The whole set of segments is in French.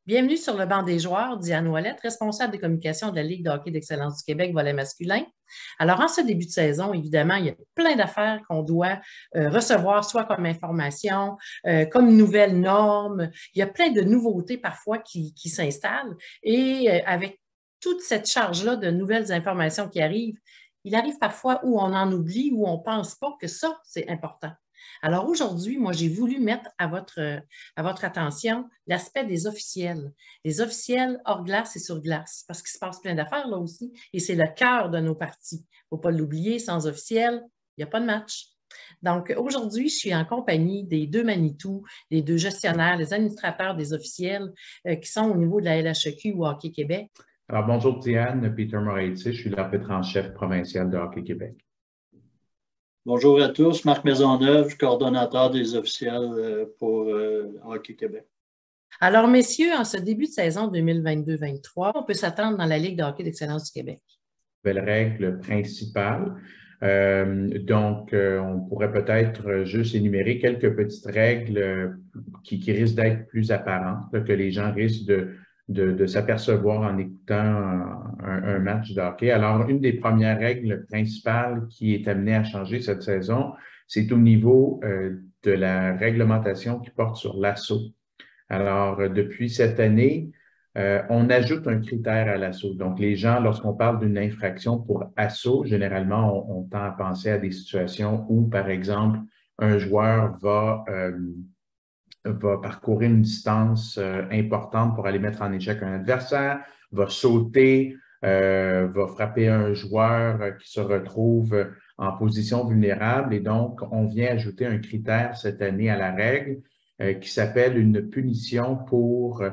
Bienvenue sur le banc des joueurs, Diane Ouellette, responsable des communications de la Ligue de hockey d'excellence du Québec, volet masculin. Alors, en ce début de saison, évidemment, il y a plein d'affaires qu'on doit recevoir, soit comme information, comme nouvelles normes. Il y a plein de nouveautés parfois qui s'installent. Et avec toute cette charge-là de nouvelles informations qui arrivent, il arrive parfois où on en oublie, où on ne pense pas que ça, c'est important. Alors aujourd'hui, moi, j'ai voulu mettre à votre attention l'aspect des officiels. Les officiels hors glace et sur glace, parce qu'il se passe plein d'affaires là aussi, et c'est le cœur de nos parties. Il ne faut pas l'oublier, sans officiels, il n'y a pas de match. Donc, aujourd'hui, je suis en compagnie des deux Manitou, des deux gestionnaires, les administrateurs des officiels qui sont au niveau de la LHEQ ou Hockey Québec. Alors, bonjour Diane, Peter Moretti, je suis l'arbitre en chef provincial de Hockey Québec. Bonjour à tous, Marc Maisonneuve, coordonnateur des officiels pour Hockey Québec. Alors, messieurs, en ce début de saison 2022-23, on peut s'attendre dans la Ligue de hockey d'excellence du Québec. Nouvelle règle principale. On pourrait peut-être juste énumérer quelques petites règles qui risquent d'être plus apparentes, que les gens risquent de s'apercevoir en écoutant un match de hockey. Alors, une des premières règles principales qui est amenée à changer cette saison, c'est au niveau de la réglementation qui porte sur l'assaut. Alors, depuis cette année, on ajoute un critère à l'assaut. Donc, les gens, lorsqu'on parle d'une infraction pour assaut, généralement, on tend à penser à des situations où, par exemple, un joueur va parcourir une distance importante pour aller mettre en échec un adversaire, va sauter, va frapper un joueur qui se retrouve en position vulnérable. Et donc, on vient ajouter un critère cette année à la règle qui s'appelle une punition pour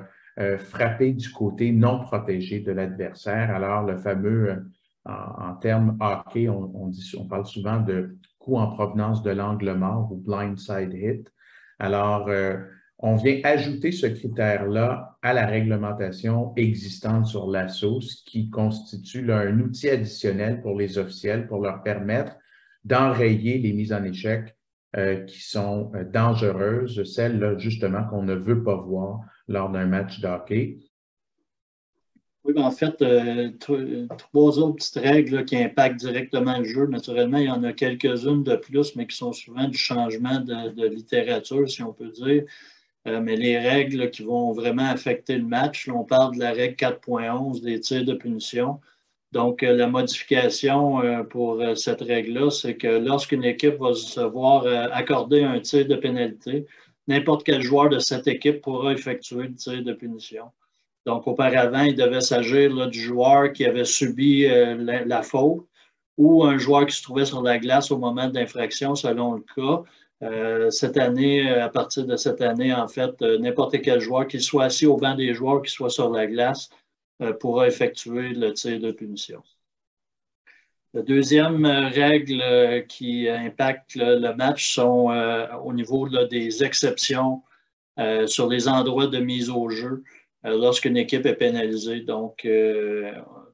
frapper du côté non protégé de l'adversaire. Alors, le fameux, en termes hockey, on parle souvent de coup en provenance de l'angle mort ou blindside hit. Alors, on vient ajouter ce critère-là à la réglementation existante sur l'assaut, ce qui constitue là, un outil additionnel pour les officiels pour leur permettre d'enrayer les mises en échec qui sont dangereuses, celles-là justement qu'on ne veut pas voir lors d'un match de hockey. Oui, en fait, trois autres petites règles là, qui impactent directement le jeu. Naturellement, il y en a quelques-unes de plus, mais qui sont souvent du changement de littérature, si on peut dire. Mais les règles là, qui vont vraiment affecter le match, là, on parle de la règle 4.11 des tirs de punition. Donc, la modification pour cette règle-là, c'est que lorsqu'une équipe va se voir accorder un tir de pénalité, n'importe quel joueur de cette équipe pourra effectuer le tir de punition. Donc, auparavant, il devait s'agir là, du joueur qui avait subi la faute ou un joueur qui se trouvait sur la glace au moment de l'infraction, selon le cas. Cette année, à partir de cette année, en fait, n'importe quel joueur, qu'il soit assis au banc des joueurs, qu'il soit sur la glace, pourra effectuer le tir de punition. La deuxième règle qui impacte le match sont au niveau là, des exceptions sur les endroits de mise au jeu lorsqu'une équipe est pénalisée. Donc,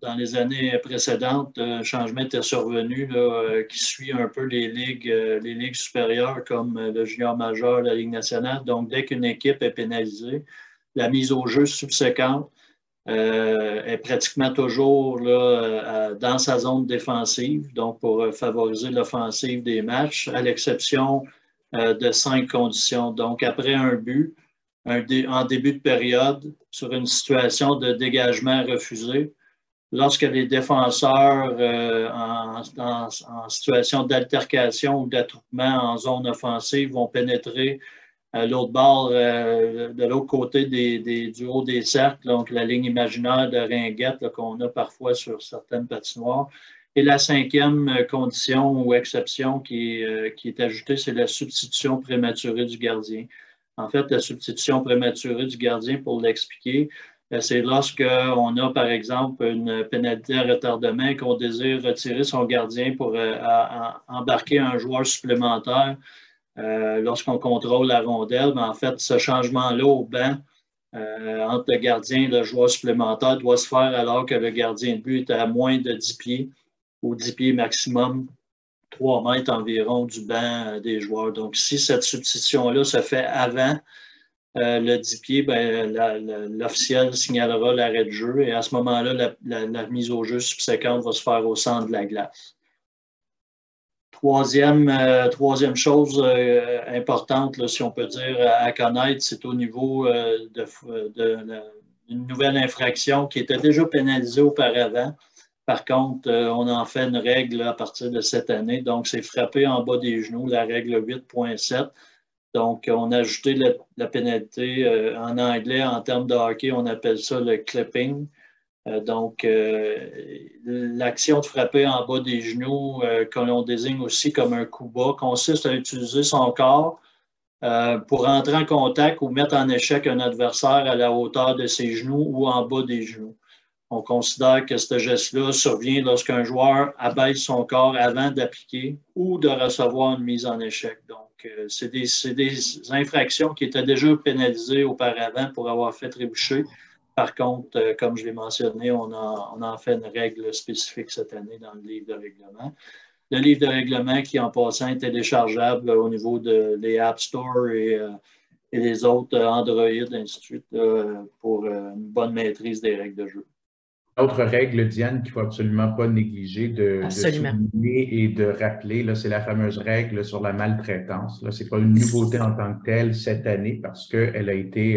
dans les années précédentes, un changement était survenu là, qui suit un peu les ligues supérieures comme le junior majeur, la Ligue nationale. Donc, dès qu'une équipe est pénalisée, la mise au jeu subséquente est pratiquement toujours là, dans sa zone défensive, donc pour favoriser l'offensive des matchs, à l'exception de 5 conditions. Donc, après un but, en début de période, sur une situation de dégagement refusé, lorsque les défenseurs en situation d'altercation ou d'attroupement en zone offensive vont pénétrer à l'autre bord, de l'autre côté du haut des cercles, donc la ligne imaginaire de ringuette qu'on a parfois sur certaines patinoires. Et la cinquième condition ou exception qui est ajoutée, c'est la substitution prématurée du gardien. En fait, la substitution prématurée du gardien, pour l'expliquer, c'est lorsqu'on a, par exemple, une pénalité à retardement et qu'on désire retirer son gardien pour embarquer un joueur supplémentaire. Lorsqu'on contrôle la rondelle, mais en fait, ce changement-là au banc entre le gardien et le joueur supplémentaire doit se faire alors que le gardien de but est à moins de 10 pieds ou 10 pieds maximum, 3 mètres environ du banc des joueurs. Donc, si cette substitution-là se fait avant le 10 pieds, ben, l'officiel signalera l'arrêt de jeu et à ce moment-là, la mise au jeu subséquente va se faire au centre de la glace. Troisième chose importante, là, si on peut dire, à connaître, c'est au niveau d'une nouvelle infraction qui était déjà pénalisée auparavant. Par contre, on en fait une règle à partir de cette année. Donc, c'est frapper en bas des genoux, la règle 8.7. Donc, on a ajouté la pénalité en anglais, en termes de hockey, on appelle ça le clipping. Donc, l'action de frapper en bas des genoux, que l'on désigne aussi comme un coup bas, consiste à utiliser son corps pour entrer en contact ou mettre en échec un adversaire à la hauteur de ses genoux ou en bas des genoux. On considère que ce geste-là survient lorsqu'un joueur abaisse son corps avant d'appliquer ou de recevoir une mise en échec. Donc, c'est des infractions qui étaient déjà pénalisées auparavant pour avoir fait trébucher. Par contre, comme je l'ai mentionné, on en fait une règle spécifique cette année dans le livre de règlement. Le livre de règlement qui, en passant, est téléchargeable au niveau des App Store et les autres Android, ainsi de suite, pour une bonne maîtrise des règles de jeu. Autre règle, Diane, qu'il ne faut absolument pas négliger de souligner et de rappeler, là, c'est la fameuse règle sur la maltraitance. Ce n'est pas une nouveauté en tant que telle cette année parce que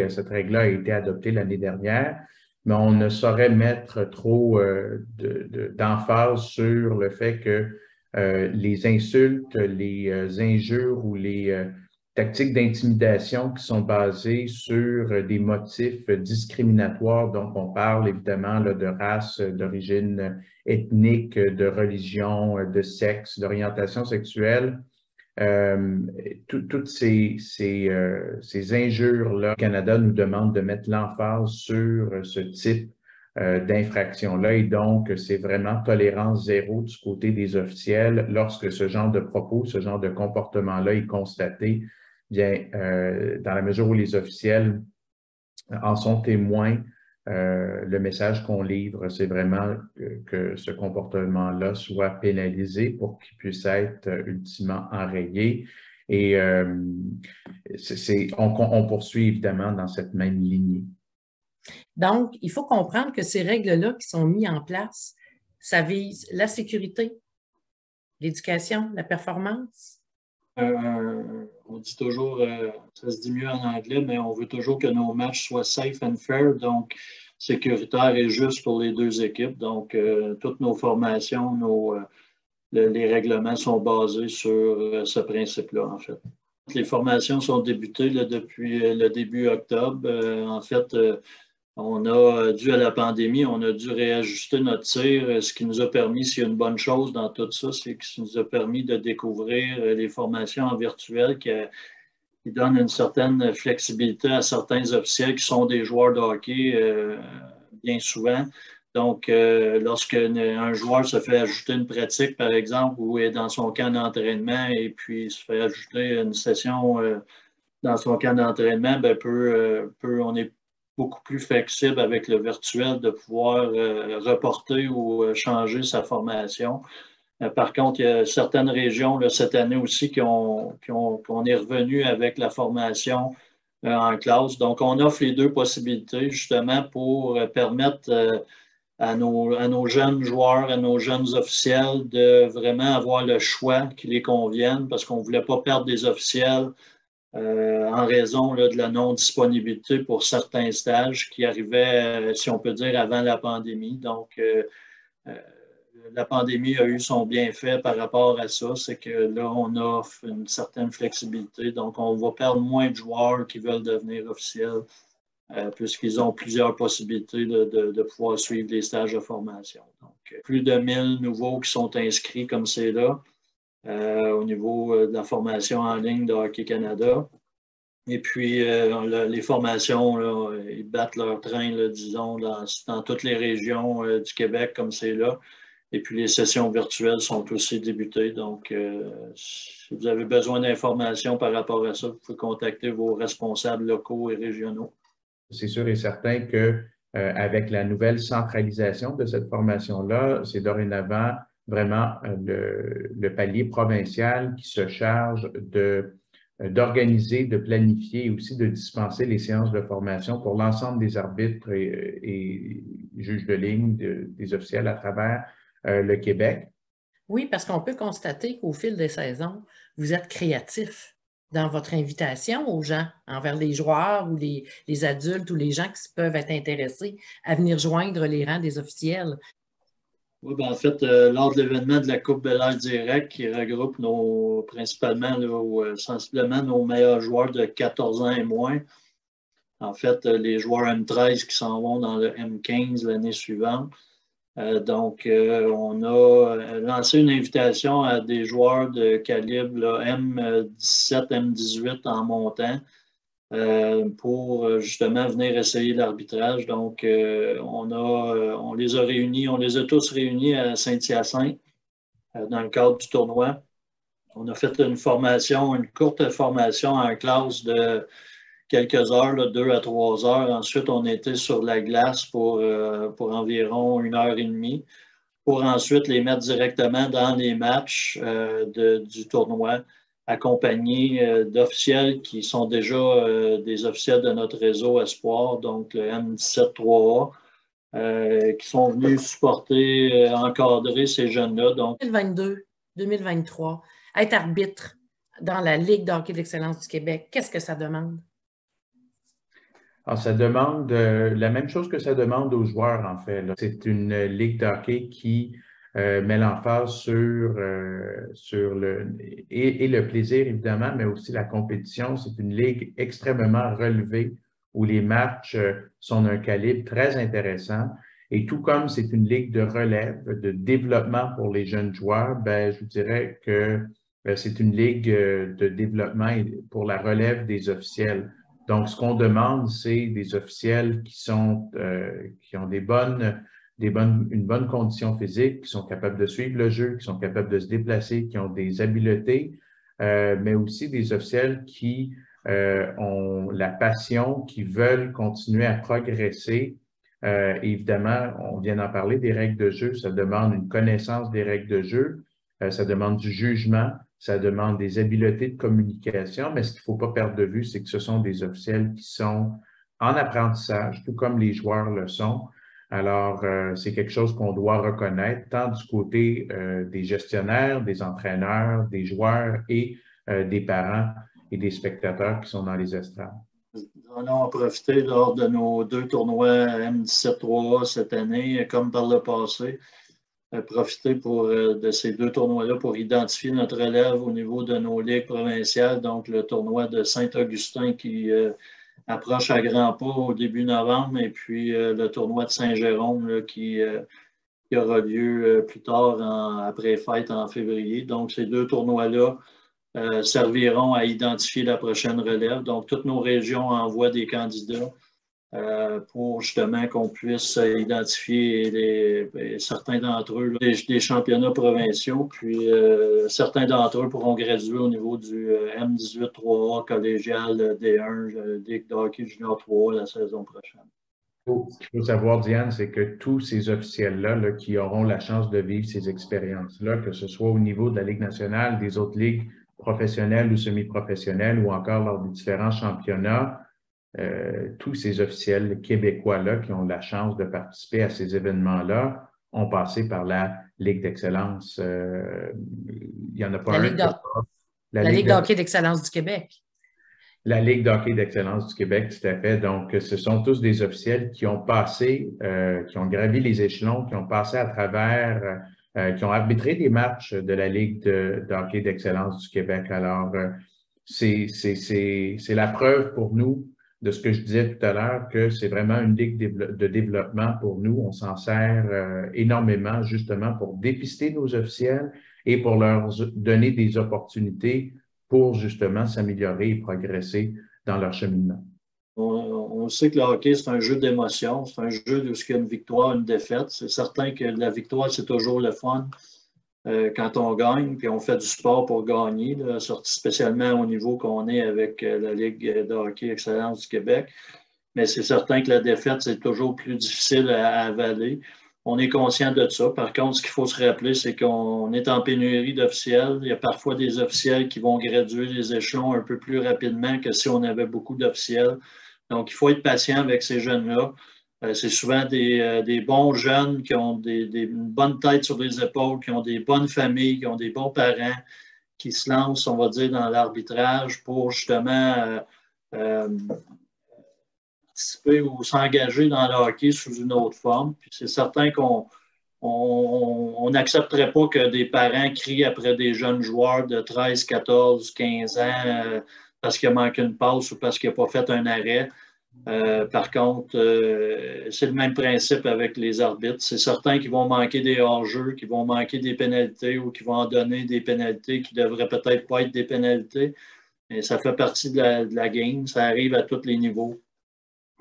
cette règle-là a été adoptée l'année dernière, mais on ne saurait mettre trop d'emphase sur le fait que les insultes, les injures ou les tactiques d'intimidation qui sont basées sur des motifs discriminatoires. Donc, on parle évidemment là, de race, d'origine ethnique, de religion, de sexe, d'orientation sexuelle. Toutes ces injures-là, le Canada nous demande de mettre l'emphase sur ce type d'infraction-là. Et donc, c'est vraiment tolérance zéro du côté des officiels lorsque ce genre de propos, ce genre de comportement-là est constaté. Bien, dans la mesure où les officiels en sont témoins, le message qu'on livre, c'est vraiment que ce comportement-là soit pénalisé pour qu'il puisse être ultimement enrayé. Et on poursuit évidemment dans cette même lignée. Donc, il faut comprendre que ces règles-là qui sont mises en place, ça vise la sécurité, l'éducation, la performance. On dit toujours, ça se dit mieux en anglais, mais on veut toujours que nos matchs soient safe and fair, donc sécuritaire et juste pour les deux équipes. Donc, toutes nos formations, les règlements sont basés sur ce principe-là, en fait. Les formations sont débutées là, depuis le début octobre. En fait, on a, dû à la pandémie, on a dû réajuster notre tir, ce qui nous a permis, s'il y a une bonne chose dans tout ça, c'est que ça nous a permis de découvrir les formations en virtuel qui donnent une certaine flexibilité à certains officiels qui sont des joueurs de hockey bien souvent. Donc, lorsqu'un joueur se fait ajouter une pratique, par exemple, ou est dans son camp d'entraînement et puis se fait ajouter une session dans son camp d'entraînement, ben, on est beaucoup plus flexible avec le virtuel de pouvoir reporter ou changer sa formation. Par contre, il y a certaines régions là, cette année aussi qu'on est revenu avec la formation en classe. Donc, on offre les deux possibilités justement pour permettre à nos jeunes joueurs, à nos jeunes officiels de vraiment avoir le choix qui les convienne parce qu'on ne voulait pas perdre des officiels en raison là, de la non-disponibilité pour certains stages qui arrivaient, si on peut dire, avant la pandémie. Donc, la pandémie a eu son bienfait par rapport à ça, c'est que là, on offre une certaine flexibilité. Donc, on va perdre moins de joueurs qui veulent devenir officiels puisqu'ils ont plusieurs possibilités de pouvoir suivre des stages de formation. Donc, plus de 1000 nouveaux qui sont inscrits comme c'est là. Au niveau de la formation en ligne de Hockey Canada. Et puis, les formations, là, ils battent leur train, là, disons, dans toutes les régions du Québec comme c'est là. Et puis, les sessions virtuelles sont aussi débutées. Donc, si vous avez besoin d'informations par rapport à ça, vous pouvez contacter vos responsables locaux et régionaux. C'est sûr et certain que avec la nouvelle centralisation de cette formation-là, c'est dorénavant vraiment le palier provincial qui se charge de d'organiser, de planifier et aussi de dispenser les séances de formation pour l'ensemble des arbitres et juges de ligne, des officiels à travers le Québec. Oui, parce qu'on peut constater qu'au fil des saisons, vous êtes créatif dans votre invitation aux gens, envers les joueurs ou les adultes ou les gens qui peuvent être intéressés à venir joindre les rangs des officiels. Oui, ben en fait, lors de l'événement de la Coupe Bel Air Direct, qui regroupe principalement ou sensiblement nos meilleurs joueurs de 14 ans et moins, en fait, les joueurs M13 qui s'en vont dans le M15 l'année suivante. Donc, on a lancé une invitation à des joueurs de calibre là, M17, M18 en montant pour justement venir essayer l'arbitrage. Donc, on les a réunis, on les a tous réunis à Saint-Hyacinthe dans le cadre du tournoi. On a fait une courte formation en classe de quelques heures, là, 2 à 3 heures. Ensuite, on était sur la glace pour environ 1 heure et demie, pour ensuite les mettre directement dans les matchs du tournoi, accompagnés d'officiels qui sont déjà des officiels de notre réseau Espoir, donc le M17-3A, qui sont venus supporter, encadrer ces jeunes-là. Donc, 2022, 2023, être arbitre dans la Ligue de hockey d'excellence du Québec, qu'est-ce que ça demande? Alors, ça demande la même chose que ça demande aux joueurs, en fait. C'est une ligue de hockey qui met l'emphase sur le plaisir, évidemment, mais aussi la compétition. C'est une ligue extrêmement relevée où les matchs sont d'un calibre très intéressant. Et tout comme c'est une ligue de relève, de développement pour les jeunes joueurs, ben, je vous dirais que c'est une ligue de développement pour la relève des officiels. Donc, ce qu'on demande, c'est des officiels qui ont une bonne condition physique, qui sont capables de suivre le jeu, qui sont capables de se déplacer, qui ont des habiletés, mais aussi des officiels qui ont la passion, qui veulent continuer à progresser. Évidemment, on vient d'en parler des règles de jeu, ça demande une connaissance des règles de jeu, ça demande du jugement, ça demande des habiletés de communication, mais ce qu'il ne faut pas perdre de vue, c'est que ce sont des officiels qui sont en apprentissage, tout comme les joueurs le sont. Alors, c'est quelque chose qu'on doit reconnaître, tant du côté des gestionnaires, des entraîneurs, des joueurs et des parents et des spectateurs qui sont dans les estrades. On a profité lors de nos 2 tournois M17-3A cette année, comme par le passé, profiter de ces 2 tournois-là pour identifier notre relève au niveau de nos ligues provinciales, donc le tournoi de Saint-Augustin qui approche à grands pas au début novembre, et puis le tournoi de Saint-Jérôme qui aura lieu plus tard après fête en février. Donc, ces 2 tournois-là serviront à identifier la prochaine relève. Donc, toutes nos régions envoient des candidats pour justement qu'on puisse identifier certains d'entre eux, des championnats provinciaux, puis certains d'entre eux pourront graduer au niveau du M18-3A collégial D1, Ligue de hockey junior 3A la saison prochaine. Ce qu'il faut savoir, Diane, c'est que tous ces officiels-là qui auront la chance de vivre ces expériences-là, que ce soit au niveau de la Ligue nationale, des autres ligues professionnelles ou semi-professionnelles, ou encore lors des différents championnats, tous ces officiels québécois-là qui ont la chance de participer à ces événements-là ont passé par la Ligue d'excellence. Il n'y en a pas la Ligue de hockey d'excellence du Québec. La Ligue de hockey d'excellence du Québec, tout à fait. Donc, ce sont tous des officiels qui ont passé, qui ont gravi les échelons, qui ont passé à travers, qui ont arbitré des matchs de la Ligue de hockey d'excellence du Québec. Alors, c'est la preuve pour nous de ce que je disais tout à l'heure, que c'est vraiment une ligue de développement pour nous. On s'en sert énormément justement pour dépister nos officiels et pour leur donner des opportunités pour justement s'améliorer et progresser dans leur cheminement. On sait que le hockey, c'est un jeu d'émotion, c'est un jeu où il y a une victoire, une défaite. C'est certain que la victoire, c'est toujours le fun quand on gagne, puis on fait du sport pour gagner, là, spécialement au niveau qu'on est avec la Ligue de hockey Excellence du Québec. Mais c'est certain que la défaite, c'est toujours plus difficile à avaler. on est conscient de ça. Par contre, ce qu'il faut se rappeler, c'est qu'on est en pénurie d'officiels. Il y a parfois des officiels qui vont graduer les échelons un peu plus rapidement que si on avait beaucoup d'officiels. Donc, il faut être patient avec ces jeunes-là. C'est souvent des bons jeunes qui ont une bonne tête sur les épaules, qui ont des bonnes familles, qui ont des bons parents, qui se lancent, on va dire, dans l'arbitrage pour justement participer ou s'engager dans le hockey sous une autre forme. Puis c'est certain qu'on n'accepterait pas que des parents crient après des jeunes joueurs de 13, 14, 15 ans parce qu'il a manqué une passe ou parce qu'il n'a pas fait un arrêt. Par contre, c'est le même principe avec les arbitres. C'est certain qu'ils vont manquer des hors-jeux, qu'ils vont manquer des pénalités ou qu'ils vont en donner des pénalités qui ne devraient peut-être pas être des pénalités. Mais ça fait partie de la game. Ça arrive à tous les niveaux.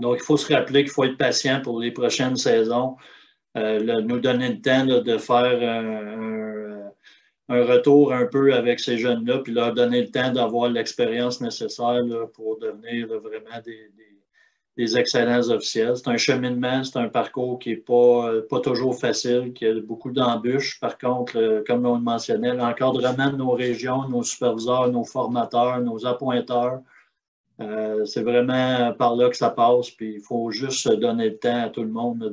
Donc, il faut se rappeler qu'il faut être patient pour les prochaines saisons. Nous donner le temps de faire un retour un peu avec ces jeunes-là, puis leur donner le temps d'avoir l'expérience nécessaire pour devenir vraiment des excellents officiels. C'est un cheminement, c'est un parcours qui n'est pas toujours facile, qui a beaucoup d'embûches. Par contre, comme on le mentionnait, l'encadrement de nos régions, nos superviseurs, nos formateurs, nos appointeurs, c'est vraiment par là que ça passe. Puis il faut juste donner le temps à tout le monde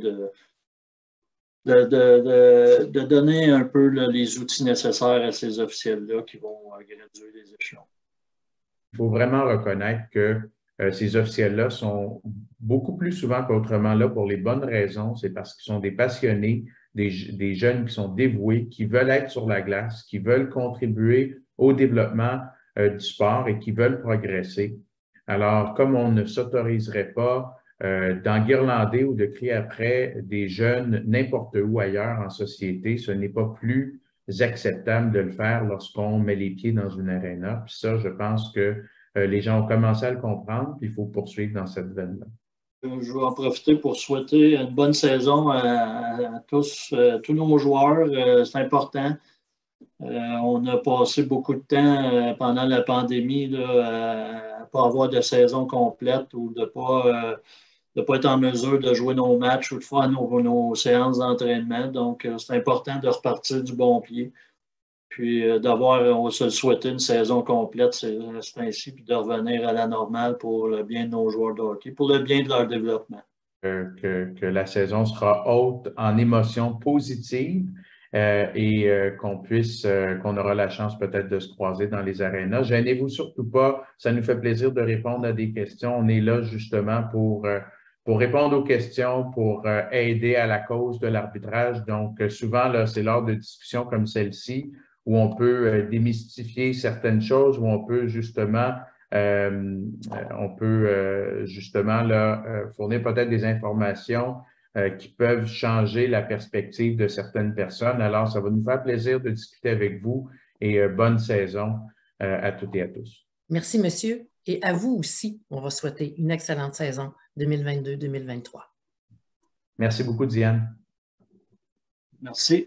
de donner un peu les outils nécessaires à ces officiels-là qui vont graduer les échelons. Il faut vraiment reconnaître que ces officiels-là sont beaucoup plus souvent qu'autrement là pour les bonnes raisons. C'est parce qu'ils sont des passionnés, des jeunes qui sont dévoués, qui veulent être sur la glace, qui veulent contribuer au développement du sport et qui veulent progresser. Alors, comme on ne s'autoriserait pas d'enguirlander ou de crier après des jeunes n'importe où ailleurs en société, ce n'est pas plus acceptable de le faire lorsqu'on met les pieds dans une aréna. Puis ça, je pense que les gens ont commencé à le comprendre, puis il faut poursuivre dans cette veine-là. Je vais en profiter pour souhaiter une bonne saison à tous nos joueurs. C'est important. On a passé beaucoup de temps pendant la pandémie à ne pas avoir de saison complète ou de ne pas être en mesure de jouer nos matchs ou de faire nos séances d'entraînement. Donc, c'est important de repartir du bon pied. Puis on va se le souhaiter, une saison complète, c'est ainsi, puis de revenir à la normale pour le bien de nos joueurs de hockey, pour le bien de leur développement. Que la saison sera haute en émotions positives et qu'on aura la chance peut-être de se croiser dans les arénas. Gênez-vous surtout pas, ça nous fait plaisir de répondre à des questions. On est là justement pour répondre aux questions, pour aider à la cause de l'arbitrage. Donc, souvent, là, c'est lors de discussions comme celle-ci où on peut démystifier certaines choses, où on peut justement fournir peut-être des informations qui peuvent changer la perspective de certaines personnes. Alors, ça va nous faire plaisir de discuter avec vous et bonne saison à toutes et à tous. Merci, monsieur. Et à vous aussi, on va souhaiter une excellente saison 2022-2023. Merci beaucoup, Diane. Merci.